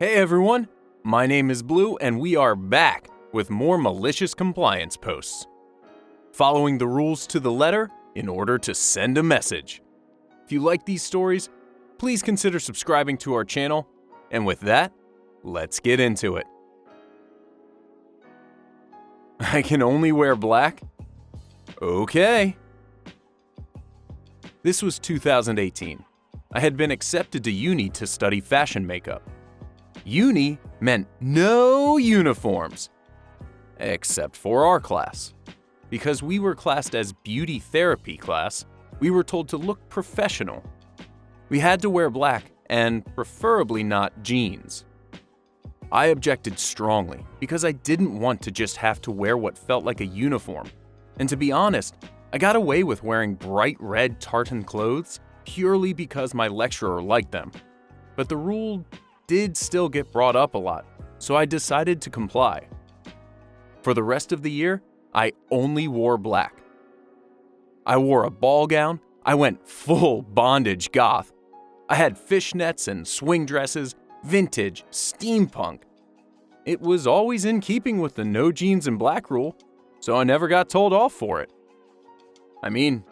Hey everyone, my name is Blue and we are back with more malicious compliance posts. Following the rules to the letter in order to send a message. If you like these stories, please consider subscribing to our channel. And with that, let's get into it. I can only wear black? Okay. This was 2018. I had been accepted to uni to study fashion makeup. Uni meant no uniforms, except for our class. Because we were classed as beauty therapy class, we were told to look professional. We had to wear black and preferably not jeans. I objected strongly because I didn't want to just have to wear what felt like a uniform. And to be honest, I got away with wearing bright red tartan clothes purely because my lecturer liked them. But the rule did still get brought up a lot, so I decided to comply. For the rest of the year, I only wore black. I wore a ball gown. I went full bondage goth. I had fishnets and swing dresses, vintage, steampunk. It was always in keeping with the no jeans and black rule, so I never got told off for it. I mean,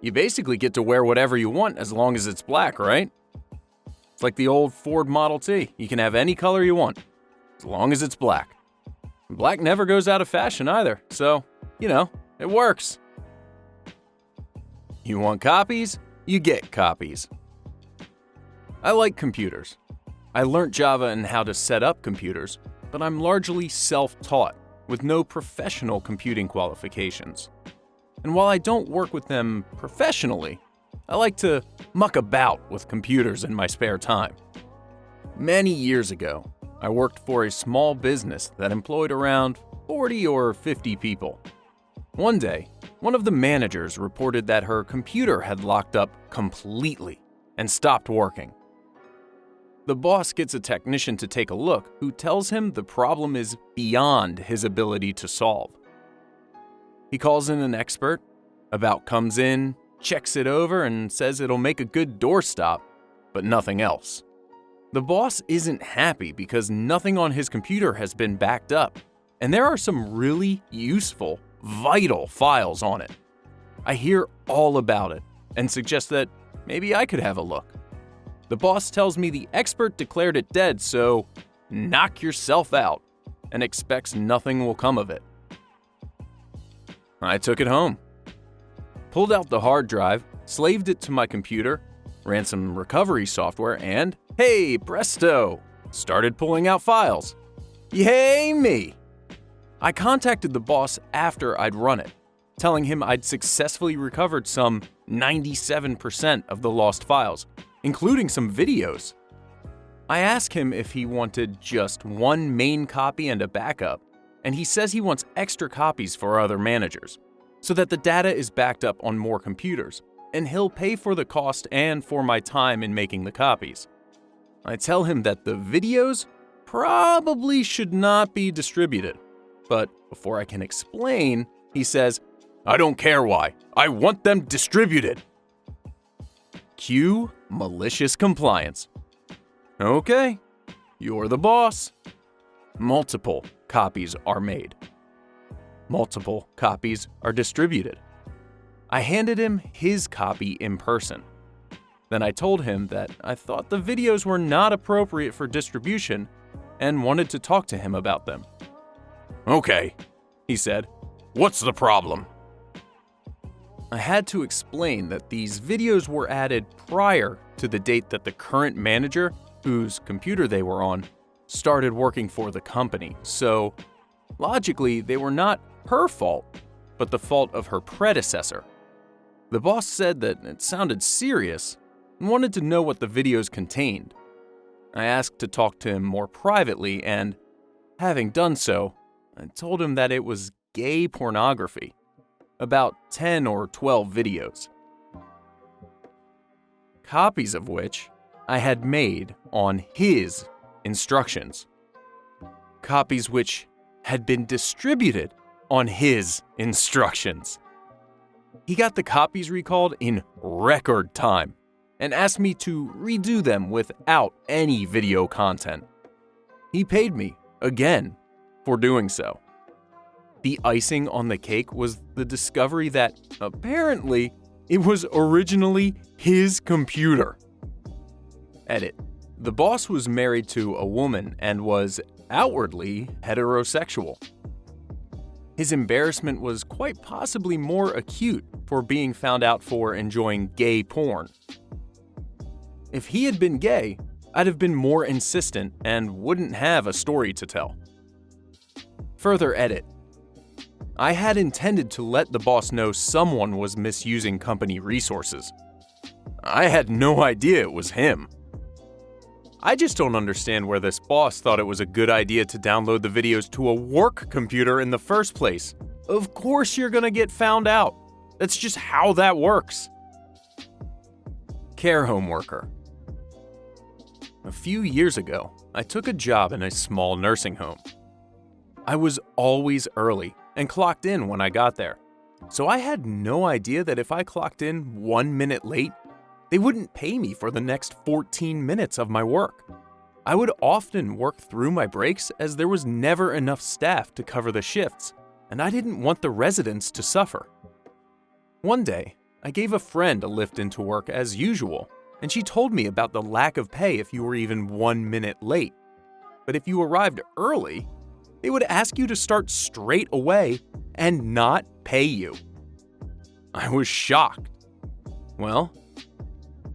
you basically get to wear whatever you want as long as it's black, right? It's like the old Ford Model T. You can have any color you want, as long as it's black. Black never goes out of fashion either, so, it works. You want copies? You get copies. I like computers. I learned Java and how to set up computers, but I'm largely self-taught with no professional computing qualifications. And while I don't work with them professionally, I like to muck about with computers in my spare time. Many years ago, I worked for a small business that employed around 40 or 50 people. One day, one of the managers reported that her computer had locked up completely and stopped working. The boss gets a technician to take a look who tells him the problem is beyond his ability to solve. He calls in an expert, about comes in, checks it over, and says it'll make a good doorstop, but nothing else. The boss isn't happy because nothing on his computer has been backed up, and there are some really useful, vital files on it. I hear all about it and suggest that maybe I could have a look. The boss tells me the expert declared it dead, so knock yourself out, and expects nothing will come of it. I took it home, pulled out the hard drive, slaved it to my computer, ran some recovery software, and hey, presto, started pulling out files. Yay me! I contacted the boss after I'd run it, telling him I'd successfully recovered some 97% of the lost files, including some videos. I asked him if he wanted just one main copy and a backup, and he says he wants extra copies for other managers, so that the data is backed up on more computers, and he'll pay for the cost and for my time in making the copies. I tell him that the videos probably should not be distributed, but before I can explain, he says, "I don't care why, I want them distributed." Cue malicious compliance. Okay, you're the boss. Multiple copies are made. Multiple copies are distributed. I handed him his copy in person. Then I told him that I thought the videos were not appropriate for distribution and wanted to talk to him about them. "Okay," he said, "what's the problem?" I had to explain that these videos were added prior to the date that the current manager, whose computer they were on, started working for the company, so logically they were not her fault, but the fault of her predecessor. The boss said that it sounded serious and wanted to know what the videos contained. I asked to talk to him more privately and, having done so, I told him that it was gay pornography, about 10 or 12 videos, copies of which I had made on his instructions, copies which had been distributed on his instructions. He got the copies recalled in record time and asked me to redo them without any video content. He paid me, again, for doing so. The icing on the cake was the discovery that, apparently, it was originally his computer. Edit. The boss was married to a woman and was outwardly heterosexual. His embarrassment was quite possibly more acute for being found out for enjoying gay porn. If he had been gay, I'd have been more insistent and wouldn't have a story to tell. Further edit. I had intended to let the boss know someone was misusing company resources. I had no idea it was him. I just don't understand where this boss thought it was a good idea to download the videos to a work computer in the first place. Of course you're gonna get found out. That's just how that works. Care home worker. A few years ago, I took a job in a small nursing home. I was always early and clocked in when I got there, so I had no idea that if I clocked in 1 minute late, they wouldn't pay me for the next 14 minutes of my work. I would often work through my breaks as there was never enough staff to cover the shifts, and I didn't want the residents to suffer. One day, I gave a friend a lift into work as usual, and she told me about the lack of pay if you were even 1 minute late. But if you arrived early, they would ask you to start straight away and not pay you. I was shocked. Well,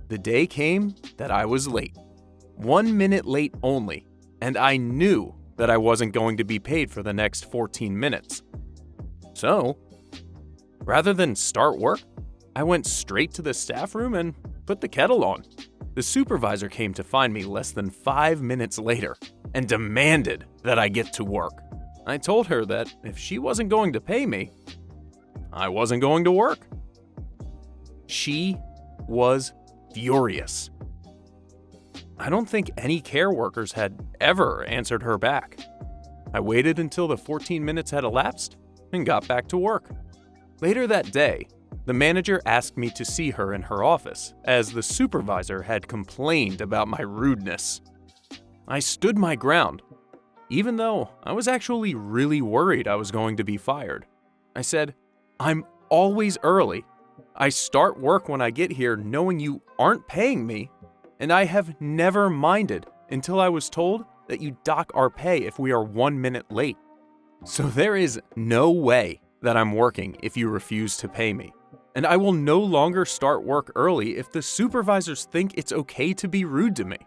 the day came that I was late. 1 minute late only, and I knew that I wasn't going to be paid for the next 14 minutes. So, rather than start work, I went straight to the staff room and put the kettle on. The supervisor came to find me less than 5 minutes later and demanded that I get to work. I told her that if she wasn't going to pay me, I wasn't going to work. She was furious. I don't think any care workers had ever answered her back. I waited until the 14 minutes had elapsed and got back to work. Later that day, the manager asked me to see her in her office, as the supervisor had complained about my rudeness. I stood my ground, even though I was actually really worried I was going to be fired. I said, "I'm always early. I start work when I get here knowing you aren't paying me, and I have never minded until I was told that you dock our pay if we are 1 minute late. So there is no way that I'm working if you refuse to pay me, and I will no longer start work early if the supervisors think it's okay to be rude to me."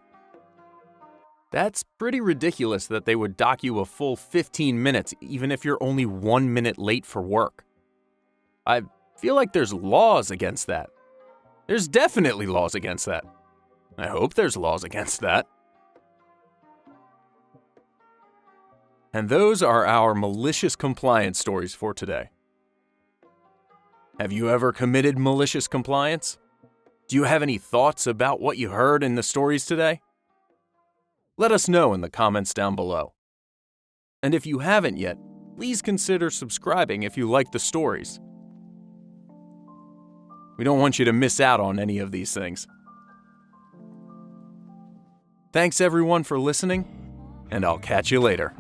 That's pretty ridiculous that they would dock you a full 15 minutes even if you're only 1 minute late for work. I feel like there's laws against that. There's definitely laws against that. I hope there's laws against that. And those are our malicious compliance stories for today. Have you ever committed malicious compliance? Do you have any thoughts about what you heard in the stories today? Let us know in the comments down below. And if you haven't yet, please consider subscribing if you like the stories. We don't want you to miss out on any of these things. Thanks everyone for listening, and I'll catch you later.